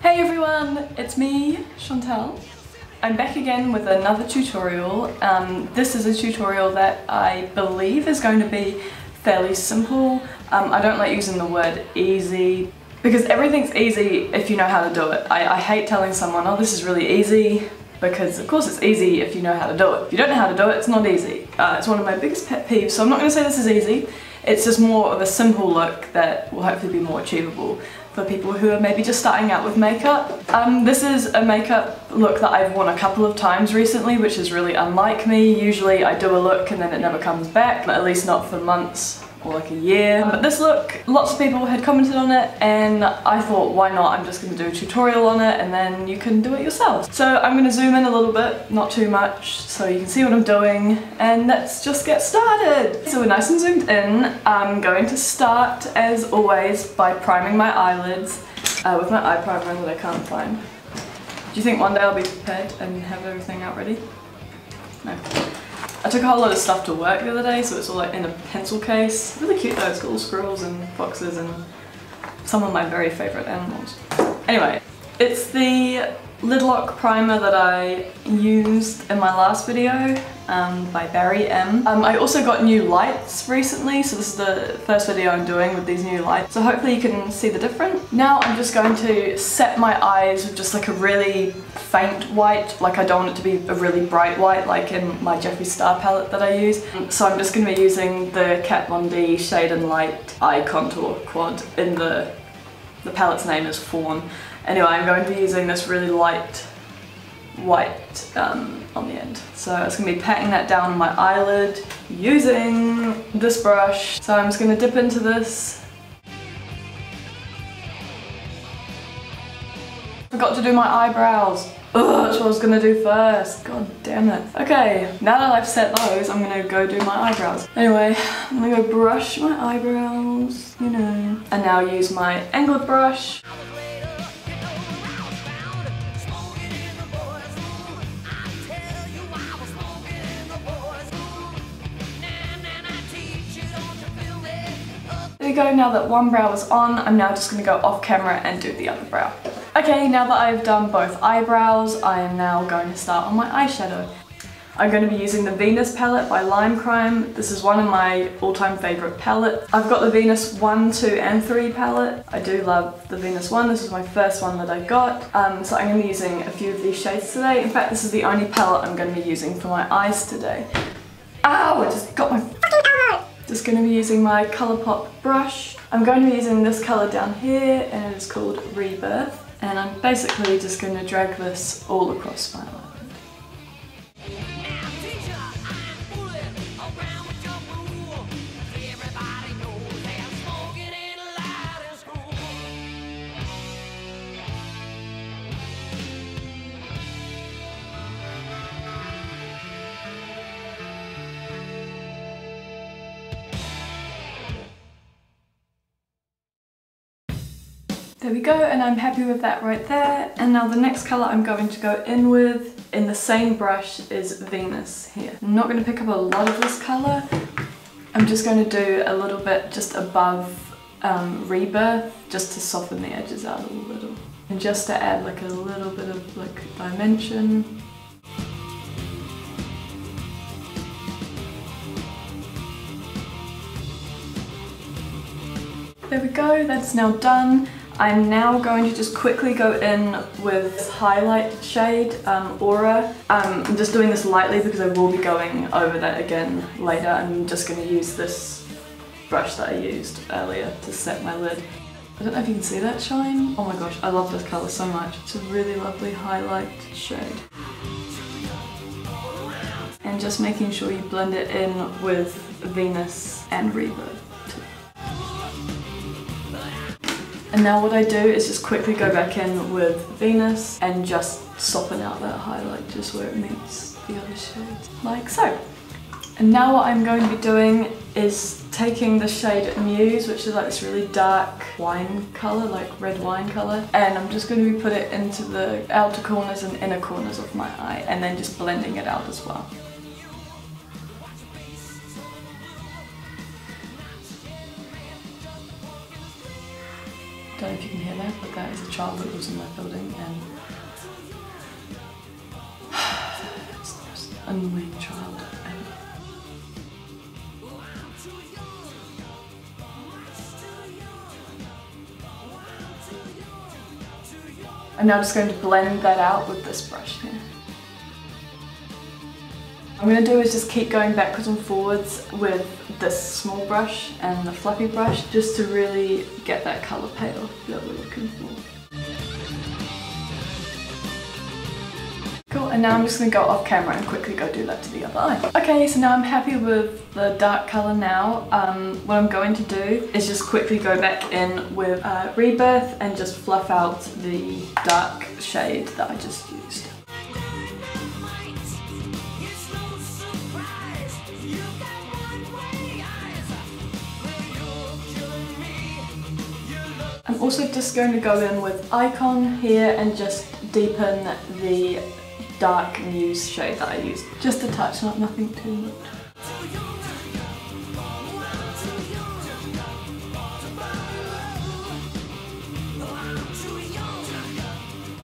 Hey everyone, it's me, Chantal. I'm back again with another tutorial. This is a tutorial that I believe is going to be fairly simple. I don't like using the word easy because everything's easy if you know how to do it. I hate telling someone, oh, this is really easy, because of course it's easy if you know how to do it. If you don't know how to do it, it's not easy. It's one of my biggest pet peeves, so I'm not going to say this is easy. It's just more of a simple look that will hopefully be more achievable for people who are maybe just starting out with makeup. This is a makeup look that I've worn a couple of times recently, which is really unlike me. Usually I do a look and then it never comes back, at least not for months or like a year. But this look, lots of people had commented on it and I thought, why not? I'm just going to do a tutorial on it and then you can do it yourself. So I'm going to zoom in a little bit, not too much, so you can see what I'm doing, and let's just get started. So we're nice and zoomed in. I'm going to start, as always, by priming my eyelids with my eye primer that I can't find. Do you think one day I'll be prepared and have everything out ready? No. I took a whole lot of stuff to work the other day, so it's all like in a pencil case. Really cute though, it's got little squirrels and foxes and some of my very favourite animals. Anyway, it's the lid lock primer that I used in my last video by Barry M. I also got new lights recently, so this is the first video I'm doing with these new lights, so hopefully you can see the difference. Now I'm just going to set my eyes with just like a really faint white, like I don't want it to be a really bright white like in my Jeffree Star palette that I use. So I'm just going to be using the Kat Von D Shade and Light Eye Contour Quad, in the palette's name is Fawn. Anyway, I'm going to be using this really light white on the end. So I'm just going to be patting that down on my eyelid using this brush. So I'm just going to dip into this. Forgot to do my eyebrows. Ugh, that's what I was going to do first. God damn it. Okay, now that I've set those, I'm going to go do my eyebrows. Anyway, I'm going to go brush my eyebrows, you know. And now use my angled brush. There we go, now that one brow is on, I'm now just going to go off camera and do the other brow. Okay, now that I've done both eyebrows, I am now going to start on my eyeshadow. I'm going to be using the Venus palette by Lime Crime. This is one of my all-time favourite palettes. I've got the Venus 1, 2 and 3 palette. I do love the Venus 1, this is my first one that I got. So I'm going to be using a few of these shades today. In fact, this is the only palette I'm going to be using for my eyes today. Ow! I just got my Just going to be using my Colourpop brush. I'm going to be using this colour down here and it is called Rebirth. And I'm basically just going to drag this all across my eyelid. There we go, and I'm happy with that right there. And now the next colour I'm going to go in with, in the same brush, is Venus here. I'm not going to pick up a lot of this colour. I'm just going to do a little bit just above Rebirth, just to soften the edges out a little. And just to add like a little bit of like dimension. There we go, that's now done. I'm now going to just quickly go in with this highlight shade, Aura. I'm just doing this lightly because I will be going over that again later. I'm just going to use this brush that I used earlier to set my lid. I don't know if you can see that shine. Oh my gosh, I love this colour so much. It's a really lovely highlight shade. And just making sure you blend it in with Venus and Rebirth. And now what I do is just quickly go back in with Venus and just soften out that highlight just where it meets the other shades, like so. And now what I'm going to be doing is taking the shade Muse, which is like this really dark wine colour, like red wine colour, and I'm just going to be putting it into the outer corners and inner corners of my eye and then just blending it out as well. Don't know if you can hear that, but that is a child that lives in my building, and it's the most annoying child ever. I'm now just going to blend that out with this brush here. What I'm going to do is just keep going backwards and forwards with this small brush and the fluffy brush just to really get that colour payoff that we're looking for. Cool, and now I'm just going to go off camera and quickly go do that to the other eye. Okay, so now I'm happy with the dark colour now. What I'm going to do is just quickly go back in with Rebirth and just fluff out the dark shade that I just used. I'm also just going to go in with Icon here and just deepen the dark Muse shade that I used. Just a touch, nothing too much.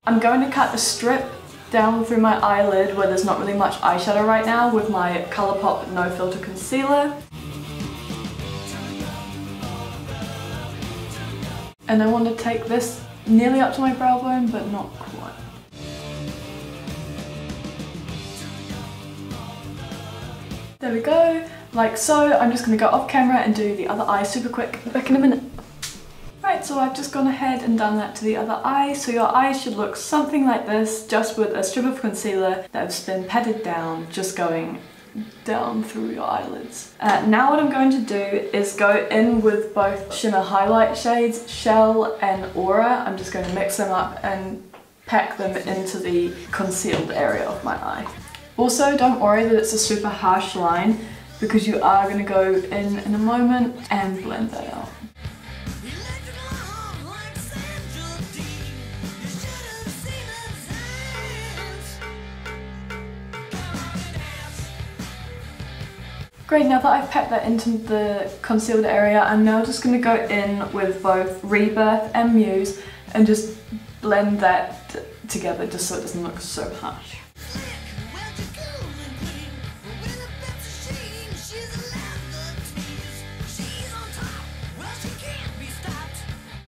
I'm going to cut a strip down through my eyelid where there's not really much eyeshadow right now with my Colourpop No Filter Concealer. And I want to take this nearly up to my brow bone, but not quite. There we go, like so. I'm just going to go off camera and do the other eye super quick. Back in a minute. Right, so I've just gone ahead and done that to the other eye. So your eyes should look something like this, just with a strip of concealer that has been patted down, just going down through your eyelids. Now what I'm going to do is go in with both shimmer highlight shades, Shell and Aura. I'm just going to mix them up and pack them into the concealed area of my eye. Also, don't worry that it's a super harsh line, because you are going to go in a moment and blend that out. Great, now that I've packed that into the concealed area, I'm now just going to go in with both Rebirth and Muse and just blend that together just so it doesn't look so harsh.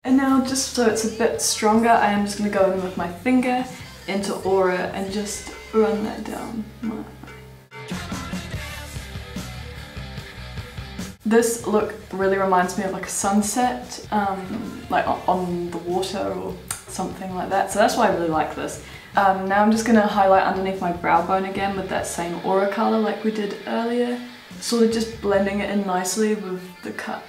And now, just so it's a bit stronger, I am just going to go in with my finger into Aura and just run that down my eye. This look really reminds me of like a sunset, like on the water or something like that, so that's why I really like this. Now I'm just going to highlight underneath my brow bone again with that same Aura colour like we did earlier, sort of just blending it in nicely with the cut.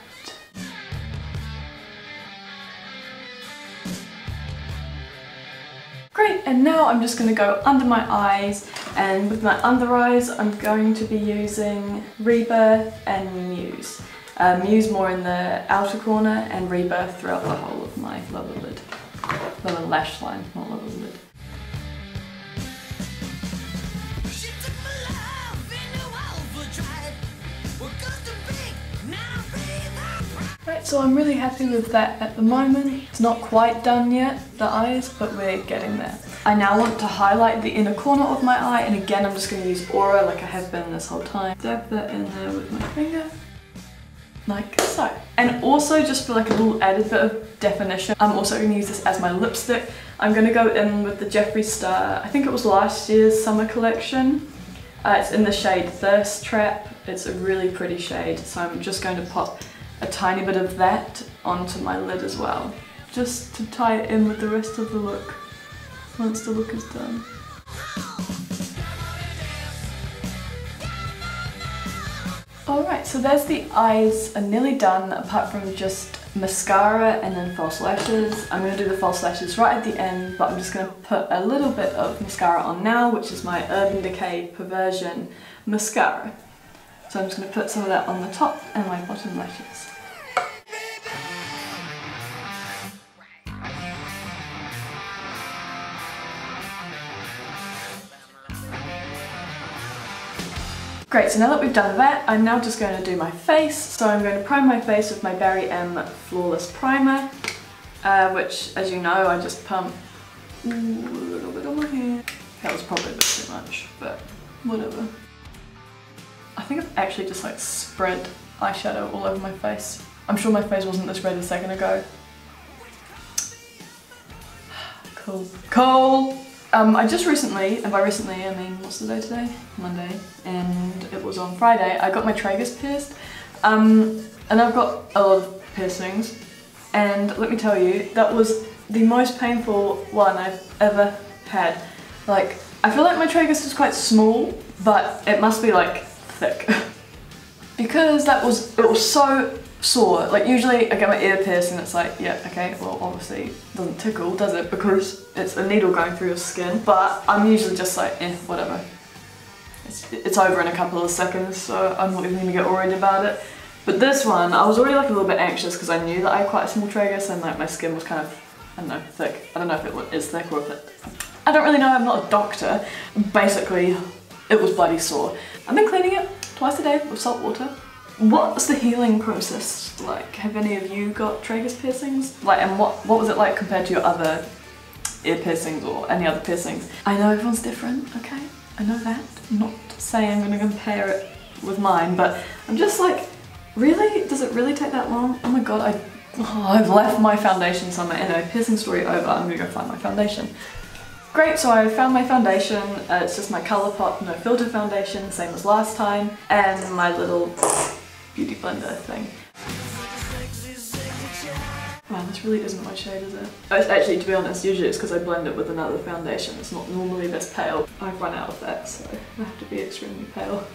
Great, and now I'm just going to go under my eyes, and with my under eyes I'm going to be using Rebirth and Muse. Muse more in the outer corner and Rebirth throughout the whole of my lower lid. Lower lash line, not lower lid. Right, so I'm really happy with that at the moment. It's not quite done yet, the eyes, but we're getting there. I now want to highlight the inner corner of my eye, and again I'm just going to use Aura like I have been this whole time. Dab that in there with my finger, like so. And also, just for like a little added bit of definition, I'm also going to use this as my lipstick. I'm going to go in with the Jeffree Star, I think it was last year's summer collection. It's in the shade Thirst Trap. It's a really pretty shade, so I'm just going to pop a tiny bit of that onto my lid as well, just to tie it in with the rest of the look once the look is done. Alright, so there's the eyes are nearly done apart from just mascara and then false lashes. I'm going to do the false lashes right at the end, but I'm just going to put a little bit of mascara on now, which is my Urban Decay Perversion mascara. So I'm just going to put some of that on the top and my bottom lashes. Great, so now that we've done that, I'm now just going to do my face. So I'm going to prime my face with my Barry M Flawless Primer. which, as you know, I just pumped a little bit on my hair. That was probably a bit too much, but whatever. I think I've actually just like spread eyeshadow all over my face. I'm sure my face wasn't this red a second ago. Cool. Cool! I just recently, and by recently I mean, what's the day today? Monday. And it was on Friday, I got my tragus pierced. And I've got a lot of piercings. And let me tell you, that was the most painful one I've ever had. Like, I feel like my tragus is quite small, but it must be like thick. Because it was so sore. Like usually I get my ear pierced and it's like, yeah, okay, well obviously it doesn't tickle, does it? Because it's a needle going through your skin. But I'm usually just like, whatever. It's over in a couple of seconds, so I'm not even gonna get worried about it. But this one, I was already like a little bit anxious because I knew that I had quite a small tragus and like my skin was kind of, I don't know, thick. I don't know if it is thick or if it... I don't really know, I'm not a doctor. Basically, it was bloody sore. I've been cleaning it twice a day with salt water. What's the healing process like? Have any of you got tragus piercings? Like, and what was it like compared to your other ear piercings or any other piercings? I know everyone's different, okay? I know that. I'm not saying I'm gonna compare it with mine, but I'm just like, really? Does it really take that long? Oh my god, I've left my foundation somewhere. Anyway, piercing story over, I'm gonna go find my foundation. Great, so I found my foundation. It's just my Colourpop No Filter foundation, same as last time, and my little beauty blender thing. Wow, this really isn't my shade, is it? Actually, to be honest, usually it's because I blend it with another foundation. It's not normally this pale. I've run out of that, so I have to be extremely pale.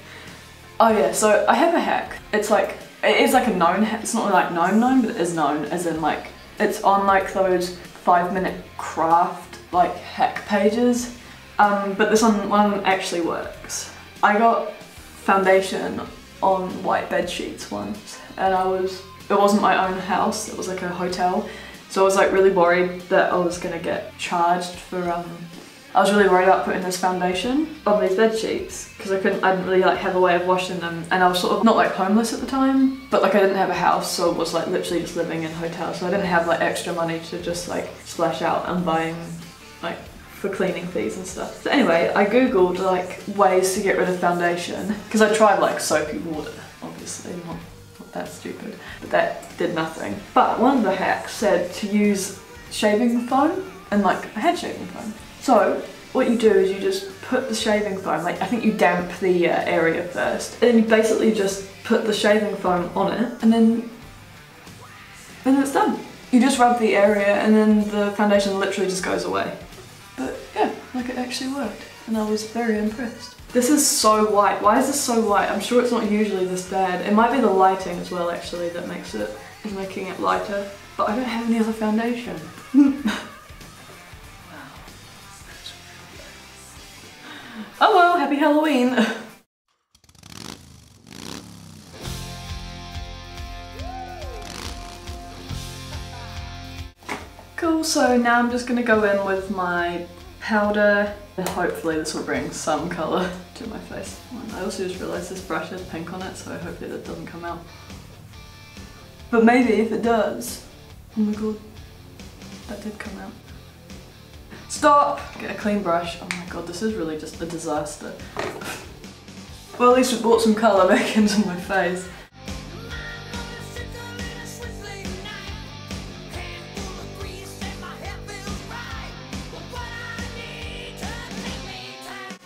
Oh yeah, so I have a hack. It's like, it is like a known hack. It's not like known, but it is known, as in like, it's on like those 5-minute craft like hack pages, but this one actually works. I got foundation on white bed sheets once, and it wasn't my own house, it was like a hotel, so I was like really worried that I was gonna get charged for, I was really worried about putting this foundation on these bed sheets, because I didn't really like have a way of washing them, and I was sort of not like homeless at the time, but like I didn't have a house, so I was like literally just living in hotels, so I didn't have like extra money to just like splash out and buying like for cleaning fees and stuff. So anyway, I googled like ways to get rid of foundation, because I tried like soapy water, obviously not that stupid, but that did nothing. But one of the hacks said to use shaving foam, and like I had shaving foam. So what you do is you just put the shaving foam, like I think you damp the area first, and then you basically just put the shaving foam on it, and then it's done. You just rub the area and then the foundation literally just goes away. But yeah, like it actually worked, and I was very impressed. This is so white. Why is this so white? I'm sure it's not usually this bad. It might be the lighting as well actually that is making it lighter, but I don't have any other foundation. Oh well, happy Halloween! Cool, so now I'm just gonna go in with my powder, and hopefully this will bring some colour to my face. I also just realised this brush has pink on it, so hopefully that doesn't come out. But maybe if it does, oh my god, that did come out. Stop! Get a clean brush. Oh my god, this is really just a disaster. Well, at least we brought some colour back into my face.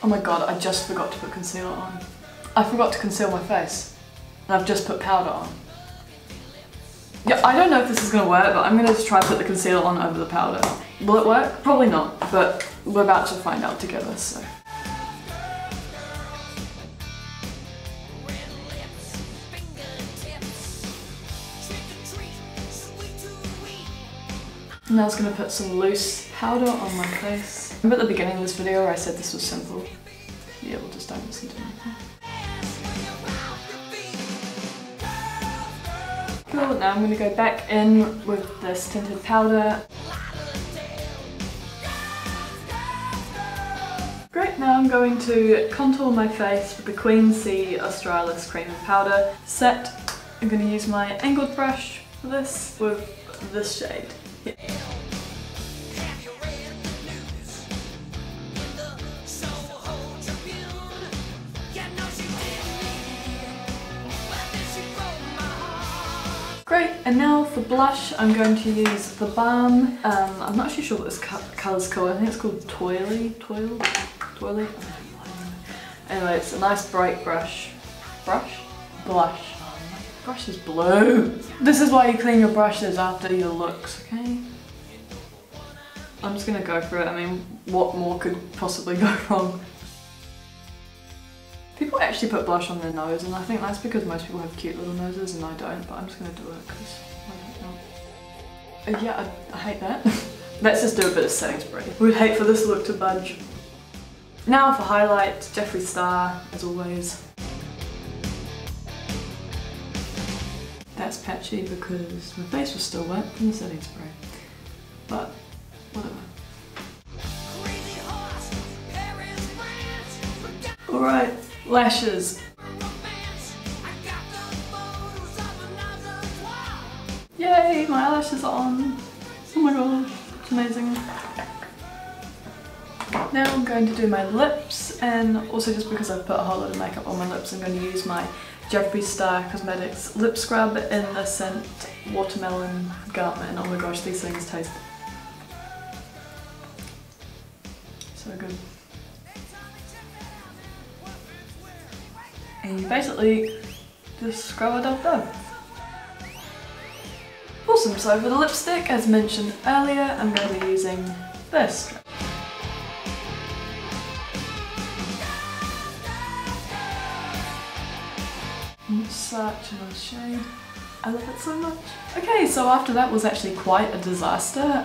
Oh my god, I just forgot to put concealer on. I forgot to conceal my face. And I've just put powder on. Yeah, I don't know if this is gonna work, but I'm gonna just try to put the concealer on over the powder. Will it work? Probably not, but we're about to find out together, so. Now I was gonna put some loose powder on my face. Remember at the beginning of this video where I said this was simple? Yeah, well just don't listen to me. Cool, now I'm gonna go back in with this tinted powder. Great, now I'm going to contour my face with the Queen C Australis Cream and Powder set. I'm gonna use my angled brush for this with this shade. Yeah. And now for blush, I'm going to use the Balm. I'm not actually sure what this colour's called. I think it's called Toily. Anyway, it's a nice bright brush. Blush. Brush is blue. This is why you clean your brushes after your looks, okay? I'm just gonna go for it. I mean, what more could possibly go wrong? People actually put blush on their nose, and I think that's because most people have cute little noses and I don't, but I'm just gonna do it because I don't know. Yeah, I hate that. Let's just do a bit of setting spray. We'd hate for this look to budge. Now for highlight, Jeffree Star, as always. That's patchy because my face was still wet from the setting spray, but whatever. Alright, lashes. Yay, my eyelashes are on. Oh my god, it's amazing. Now I'm going to do my lips, and also just because I've put a whole lot of makeup on my lips, I'm going to use my Jeffree Star Cosmetics lip scrub in the scent Watermelon Gum, and oh my gosh, these things taste so good. And you basically just scrub it up there. Awesome, so for the lipstick, as mentioned earlier, I'm going to be using this. Such a nice shade. I love it so much. Okay, so after that was actually quite a disaster.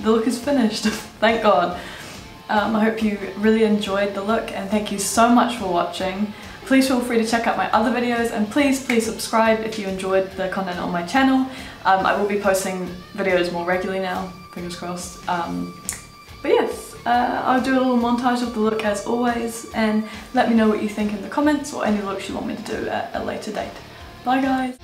The look is finished, thank God. I hope you really enjoyed the look, and thank you so much for watching. Please feel free to check out my other videos, and please subscribe if you enjoyed the content on my channel. I will be posting videos more regularly now, fingers crossed. But yes, I'll do a little montage of the look as always, and let me know what you think in the comments or any looks you want me to do at a later date. Bye guys!